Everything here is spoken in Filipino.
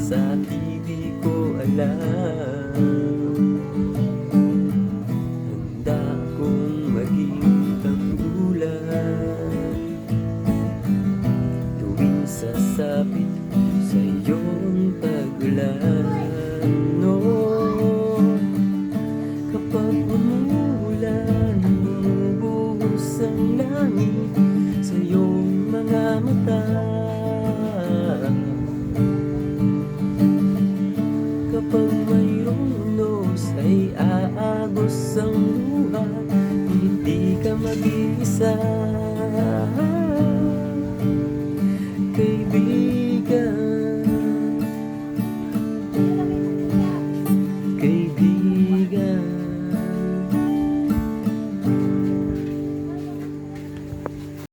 sa hindi ko alam. Handa akong maging tanggulan tuwing sasapit sa iyong tag-ulan. No, kapag umuulan, bumubuhos ang langit sa iyong mga mata. Kapag mayroong unos ay aagos ang luha, hindi ka mag-iisa.